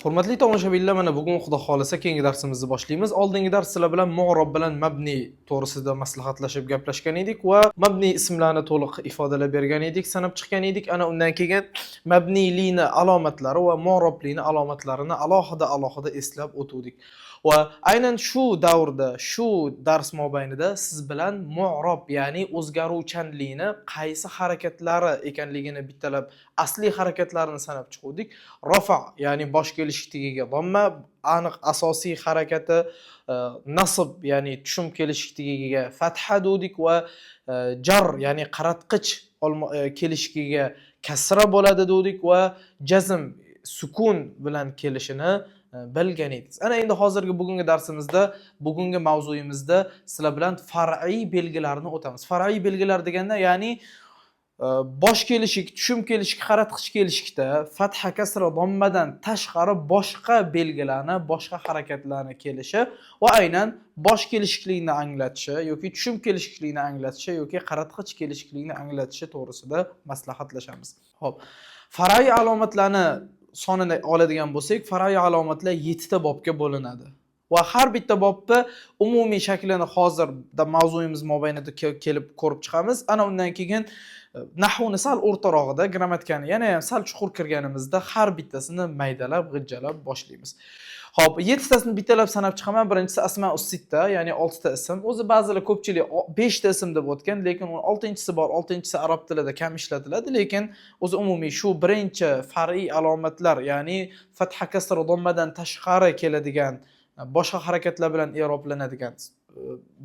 Hurmatli tomoshabinlar, mana bugun Xudo xolisa keyingi darsimizni boshlaymiz. Oldingi dars sizlar bilan mu'rob bilan mabni to'g'risida maslahatlashib gaplashgan edik va mabni ismlarni to'liq ifodalab bergan edik, sanab chiqqan edik. Ana undan keyin mabniylikni alomatlari va mu'roblikni alomatlarini alohida eslab o'tdik. Va aynan shu davrda, shu dars mobaynida siz bilan mu'rob, ya'ni o'zgaruvchanlikni qaysi harakatlari ekanligini bittalab asli harakatlarini sanab chiqdik. Rafa, ya'ni bosh kelishikligiga dhamma aniq asosiy harakati, nasb, ya'ni tushum kelishikligiga fatha dedik va jar, ya'ni qaratqich kelishligiga kasra bo'ladi dedik va jazm sukun bilan kelishini bilgan edik. Ana endi hozirgi bugungi darsimizda, bugungi mavzuyimizda sizlar bilan far'iy belgilarni o'tamiz. Far'iy belgilar deganda, ya'ni bosh kelishik, tushum kelishik, qaratqich kelishikda fatha, kasra, dommadan tashqari boshqa belgilarni, boshqa harakatlarni kelishi va aynan bosh kelishiklikni anglatishi yoki tushum kelishiklikni anglatishi yoki qaratqich kelishiklikni anglatishi to'g'risida maslahatlashamiz. Xo'p, far'iy alomatlarni sonini oladigan bo'lsak, far'iy alomatlar 7 ta bobga bo'linadi. Va har bitta bobni umumiy shaklini hozirda mavzuyimiz mobaynida kelib ko'rib chiqamiz. Ana undan keyin nahvni sal o'rtarog'ida, grammatikani yana ham sal chuqur kirganimizda har bittasini maydalab, g'ijjalab boshlaymiz. Xo'p, 7 tasini bittalab sanab chiqaman. Birinchisi asmaus sitta, ya'ni 6 ta ism. O'zi ba'zilar ko'pchilik 5 ta ism deb o'tgan, lekin 6-chisi bor. 6-chisi arab tilida kam ishlatiladi, lekin o'zi umumiy shu birinchi far'iy alomatlar, ya'ni fatha, kasra, dommadan tashqari keladigan boshqa harakatlar bilan i'roblanadigan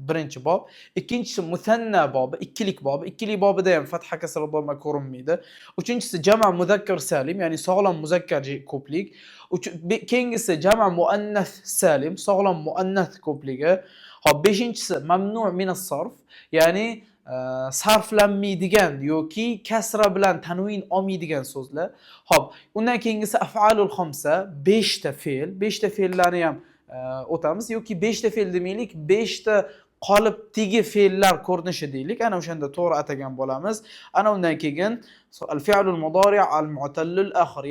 birinchi bob. Ikkinchisi musanna bobi, ikkilik bobi. Ikkilik bobida ham fatha, kasra, domma ko'rinmaydi. Uchinchisi jama muzakkar salim, ya'ni sog'lom muzakkar ko'plik. Keyingisi jama muannas salim, sog'lom muannas ko'pligi. Hop, beshinchisi mamnu' min as-sarf, ya'ni sarflanmaydigan yoki kasra bilan tanvin olmaydigan so'zlar. Hop, undan keyingisi af'alul khamsa, 5 ta fe'l. 5 ta fe'llarni ham o'tamiz yoki 5 ta fe'l demaylik, 5 ta qolipdagi fe'llar ko'rinishi deylik. Ana o'shanda to'g'ri atagan bo'lamiz. Ana undan keyin al-fi'lul mudori' al-mu'tallul akhir,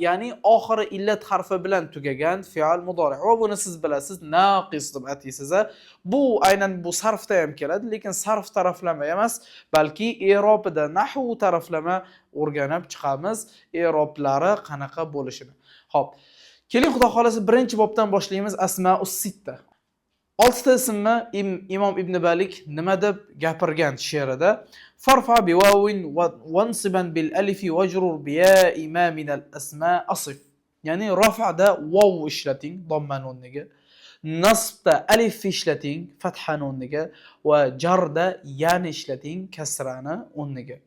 ya'ni oxiri illat harfi bilan tugagan fi'l mudori'. Va buni siz bilasiz, naqis deb ataysiz. Bu aynan bu sarfda ham keladi, lekin sarf taraflama emas, balki i'robida nahv taraflama o'rganib chiqamiz, i'roblari qanaqa bo'lishini. Xo'p, keling, xudo xolasa birinchi bobdan boshlaymiz. Asmaus sitta. 6 ta ismni Imom Ibn Balik nima deb gapirgan she'rida? Farfa bi wawin wansiban bil alifi wajrur bi ya'i ma min al asma asif. Ya'ni raf'da waw ishlating, domma nuniga. Nasbda alif ishlating, fatha nuniga va jarda yani ishlating, kasrani o'rniga.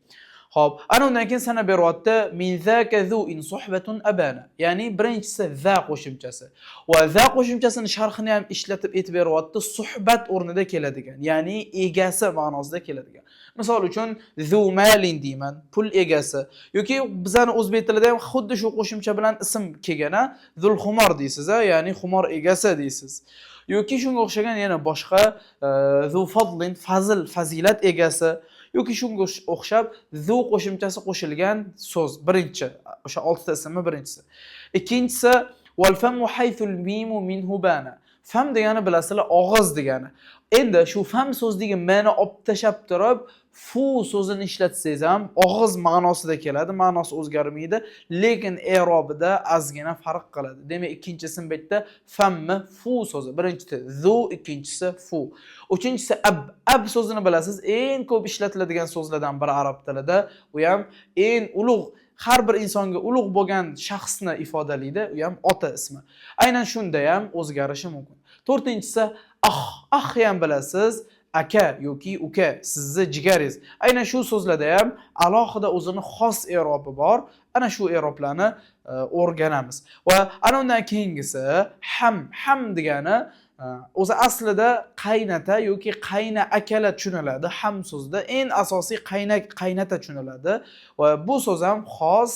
Xo'p, ana undan keyin sana beryapti min zaka zu in suhbatun abana. Ya'ni birinchisi za qo'shimchasi. Va za qo'shimchasini sharhini ham ishlatib aytib beryapti, suhbat o'rnida keladigan, ya'ni egasi ma'nosida keladigan. Misol uchun zu malin deyman, pul egasi. Yoki bizning o'zbek tilida ham xuddi shu qo'shimcha bilan ism kelgana, zul xumor deysiz, ya'ni xumor egasi deysiz. Yoki shunga o'xshagan yana boshqa zu fadlin, fazilat egasi. Yoki shunga o'xshab zu qo'shimchasi qo'shilgan so'z. Birinchi, o'sha 6 ta ismni birinchisi. Ikkinchisi wal famu haythul mimu minhu bana. Fam degani bilasizlar, og'iz degani. Endi shu fam so'zligi ma'no olib tashab turib, fu so'zini ishlatsangiz ham og'iz ma'nosida keladi, ma'nosi o'zgarmaydi, lekin i'robida ozgina farq qiladi. Demak, ikkinchi ism bu yerda fammi fu so'zi. Birinchisi zu, ikkinchisi fu. Uchinchisi ab so'zini bilasiz, eng ko'p ishlatiladigan so'zlardan biri arab tilida. U ham eng ulug', har bir insonga ulug' bo'lgan shaxsni ifodalaydi, u ham ota ismi. Aynan shunda ham o'zgarishi mumkin. To'rtinchisi ah ham bilasiz, aka yoki uka, sizni jigaringiz. Aynan shu so'zlarda ham alohida o'zining xos i'robi bor. Ana shu i'roblarni o'rganamiz. Va ana undan keyingisi ham degani o'zi aslida qaynata yoki qayna akalar tushuniladi. Ham so'zida eng asosiy qaynata tushuniladi va bu so'z ham xos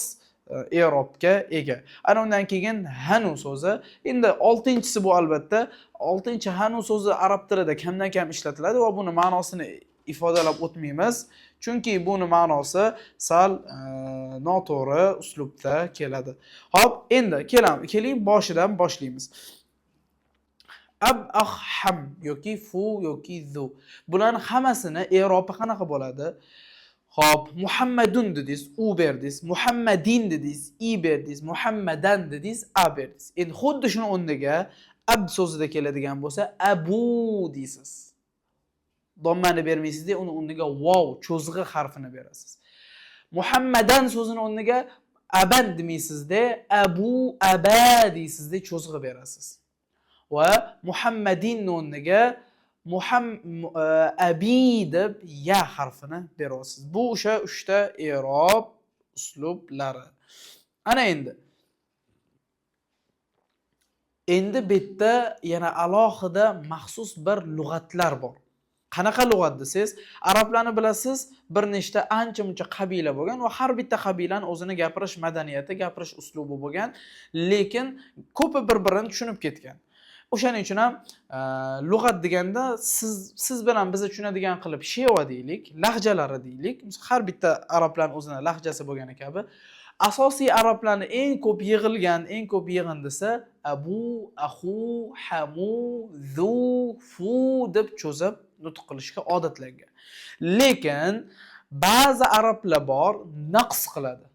i'robga ega. Ana undan keyin hanu so'zi. Endi 6-chisi bu albatta. 6-chi hanu so'zi arab tilida kamdan kam ishlatiladi va buni ma'nosini ifodalab o'tmaymiz. Chunki buni ma'nosi sal noto'g'ri uslubda keladi. Hop, endi keling boshidan boshlaymiz. Ab, ah, ham yoki fu yoki zu. Bularning hammasini i'robi qanaqa bo'ladi? Hop, Muhammadun dedingiz, u berdingiz. Muhammadin dedingiz, i berdingiz. Muhammadan dedingiz, a berdingiz. Endi xuddi shuni o'rniga ab so'zida keladigan bo'lsa, abu deysiz. Dommani bermaysiz-da, uni o'rniga vav cho'zg'i harfini berasiz. Muhammadan so'zini o'rniga aban demaysiz-da, abu aba deysiz-da, cho'zg'i berasiz. Va Muhammadin o'rniga abi deb ya harfini berasiz. Bu o'sha 3 ta i'rob uslublari. Ana endi bitta yana alohida maxsus bir lug'atlar bor. Qanaqa lug'at desangiz, arablarni bilasiz, bir nechta ancha-muncha qabila bo'lgan va har bitta qabilaning o'zini gapirish madaniyati, gapirish uslubi bo'lgan, lekin ko'pi bir-birini tushunib ketgan. O'shaning uchun ham lug'at deganda siz bilan bizni tushunadigan qilib sheva deylik, lahjalari deylik. Har bitta arablarning o'zining lahjasi bo'lgani kabi asosiy arablarning eng ko'p yig'in desa abu, ahu, hamu, zu, fu deb cho'zib nutq qilishga odatlangan. Lekin ba'zi arablar bor naqs qiladi.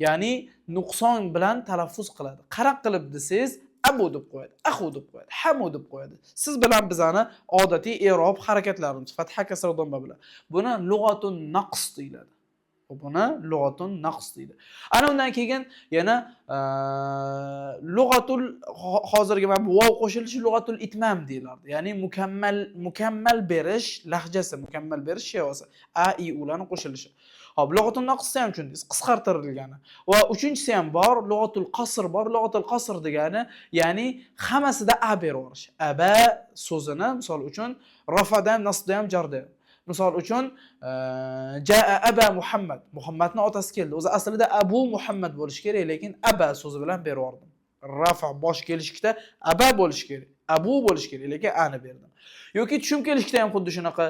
Ya'ni nuqson bilan talaffuz qiladi. Qaraq qilib desangiz abu deb qo'yadi, ahu deb qo'yadi, hamu deb qo'yadi. Siz bilan bizani odatiy i'rob harakatlarimiz fatha kasra domma bilan. Buni lug'atun naqs deyiladi. Buni lug'atun naqs deydi. Ana undan keyin yana lug'atul hozirgi mana bu vav qo'shilishi lug'atul itmam deyilardi. Ya'ni mukammal berish lahjasi, mukammal berish shevasi. A, i, ularning qo'shilishi. Hop, lug'atul naqs ham shunday, qisqartirilgani. Va uchinchisi ham bor, lug'atul qasr bor. Lug'atul qasr degani, ya'ni hammasida a beraverish. Aba so'zini, misol uchun, rafada ham, nasbda ham, jarda ham. Misol uchun, jaa aba Muhammad. Muhammadning otasi keldi. O'zi aslida Abu Muhammad bo'lish kerak, lekin aba so'zi bilan berib rafa bosh kelishda aba bo'lish kerak. Abu bo'lish kerak, lekin ani berdim. Yoki tushum kelishda ham xuddi shunaqa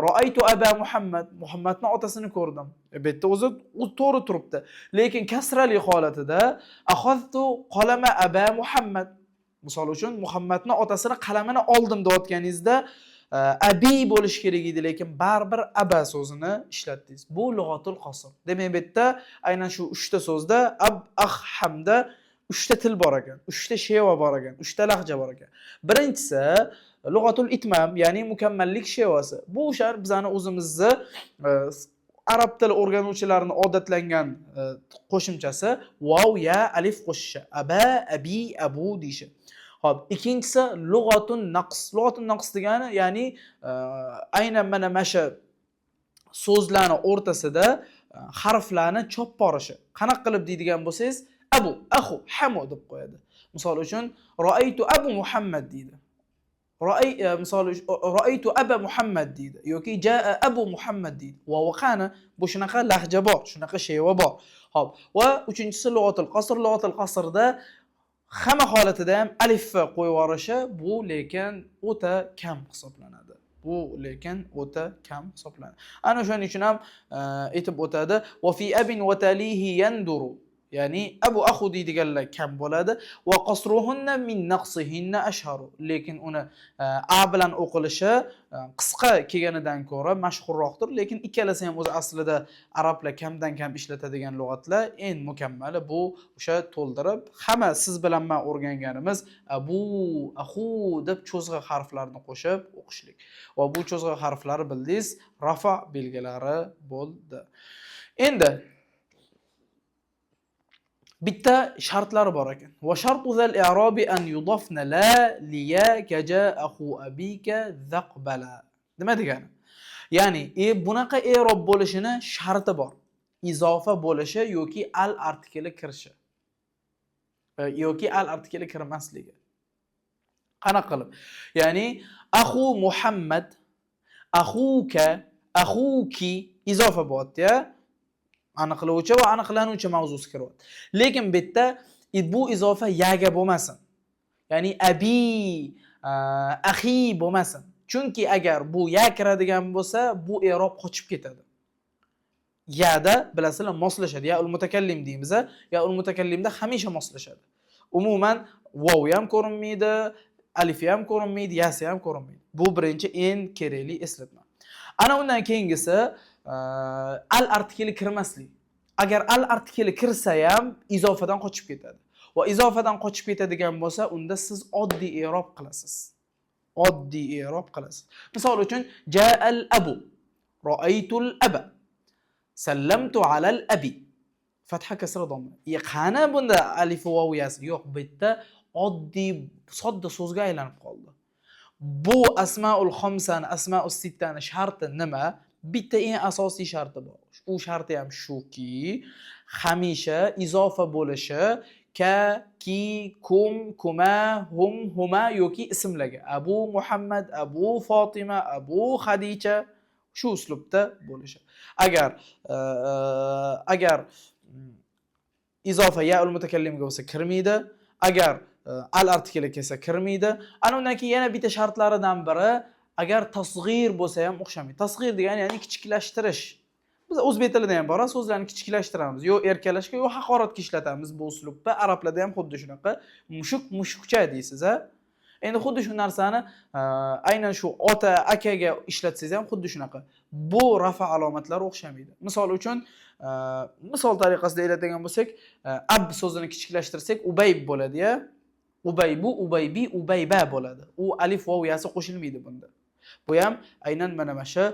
ra'aytu aba Muhammad. Muhammadning otasini ko'rdim. Bu yerda o'zi to'g'ri turibdi. Lekin kasrali holatida akhadtu qalama aba Muhammad. Misol uchun Muhammadning otasini qalamini oldim deyotganingizda abi bo'lish kerak edi, lekin baribir aba so'zini ishlatdingiz. Bu lug'atul qasr. Demak, bu yerda aynan shu 3 ta so'zda ab, ah, hamda 3 ta til bor ekan, 3 ta sheva bor ekan, 3 ta lahja bor ekan. Birinchisi lug'atul itmam, ya'ni mukammallik shevasi. Bu o'sha bizani o'zimizni arab tili o'rganuvchilarining odatlangan qo'shimchasi vav, ya, alif qo'shishi. Aba, abi, abu deyishi. Hop, ikkinchisi lug'atun naqs. Lug'atun naqs degani, ya'ni aynan mana shu so'zlarning o'rtasida harflarni chop borishi. Qanaqa qilib deydigan bo'lsangiz, abu, ahu, hamu deb qo'yadi. Misol uchun, ra'aytu abu Muhammad deydi. Misol uchun, ra'aytu aba Muhammad deydi yoki jaa abu Muhammad deydi. Va qani bu shunaqa lahja bor, shunaqa sheva bor. Hop, va uchinchisi lug'atul qasr. Lug'atul qasrda hamma holatida ham alif qo'yib yuborishi, bu lekin o'ta kam hisoblanadi. Ana o'shaning uchun ham aytib o'tadi, va fi abin va talihi yanduru. Ya'ni abu ahu deydiganlar kam bo'ladi. Va qasruhunna min naqsihinna ashharu. Lekin uni a bilan o'qilishi qisqa kelganidan ko'ra mashhurroqdir, lekin ikkalasi ham o'zi aslida arablar kamdan kam ishlatadigan lug'atlar. Eng mukammali bu o'sha to'ldirib, hamma siz bilan men o'rganganimiz abu, ahu deb cho'zg'i harflarni qo'shib o'qishlik. Va bu cho'zg'i harflari bildingiz, rafa belgilari bo'ldi. Endi bitta shartlari bor ekan. Va shartu zal i'robi an yudafna la liya kaja akhu abika zaqbala. Nima degani? Ya'ni bunaqa i'rob bo'lishini sharti bor. Izofa bo'lishi yoki al artikli kirishi. Yoki al artikli kirmasligi. Qanaqa qilib? Ya'ni akhu Muhammad, akhuka, akhuki izofa bo'lyapti-ya. Aniqlovchi va aniqlanuvchi mavzusi kiryapti. Lekin bu yerda bu izofa yaga bo'lmasin. Ya'ni abi, ahi bo'lmasin. Chunki agar bu ya kiradigan bo'lsa, bu i'rob qochib ketadi. Ya'da bilasizlar moslashadi. Ya ul mutakallim deymiz. Ya ul mutakallimda hamisha moslashadi. Umuman vav ham ko'rinmaydi, alif ham ko'rinmaydi, yasi ham ko'rinmaydi. Bu birinchi eng kerakli eslatma. Ana undan keyingisi al artikeli kirmaslik. Agar al artikeli kirsa ham izofadan qochib ketadi. Va izofadan qochib ketadigan bo'lsa, unda siz oddiy i'rob qilasiz. Oddiy i'rob qilasiz. Misol uchun ja'al abu, ra'aytul aba, sallamtu alal abi. Fatha kasra dhamma. Qani bunda alif va vav yasi yo'q, bu yerda oddiy sodda so'zga aylanib qoldi. Bu asmaul xomsani, asmaus sittani sharti nima? Bitta eng asosiy sharti bor. U sharti ham shuki, hamisha izofa bo'lishi ka, ki, kum, kuma, hum, huma yoki ismlarga. Abu Muhammad, Abu Fatima, Abu Khadija shu uslubda bo'lishi. Agar izofa ya ul mutakallimga bo'lsa kirmaydi, agar al artikeli kelsa kirmaydi. Ana undan keyin yana bitta shartlaridan biri agar tasg'ir bo'lsa ham o'xshamaydi. Tasg'ir degani ya'ni kichiklashtirish. Biz o'zbek tilida ham bor, so'zlarni kichiklashtiramiz, yo erkalashga, yo haqoratga ishlatamiz bu uslubda. Arablarda ham xuddi shunaqa. Mushuk, mushukcha deysiz, a? Endi xuddi shu narsani aynan shu ota, akaga ishlatsangiz ham xuddi shunaqa. Bu rafa alomatlari o'xshamaydi. Misol uchun, misol tariqasida aytadigan bo'lsak, ab so'zini kichiklashtirsak, ubayb bo'ladi-ya. Ubaybu, ubaybi, ubayba bo'ladi. U alif vav yasi qo'shilmaydi bunda. Bu ham aynan mana shu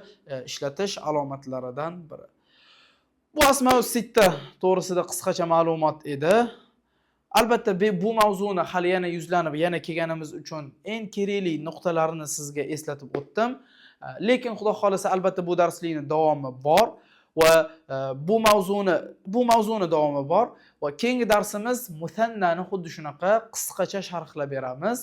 ishlatish alomatlaridan biri. Bu asmaus sitta to'g'risida qisqacha ma'lumot edi. Albatta bu mavzuni hali yana yuzlanib, yana kelganimiz uchun eng kerakli nuqtalarini sizga eslatib o'tdim. Lekin xudo xolasa albatta bu darslikning davomi bor va bu mavzuni davomi bor va keyingi darsimiz musannani xuddi shunaqa qisqacha sharhlab beramiz.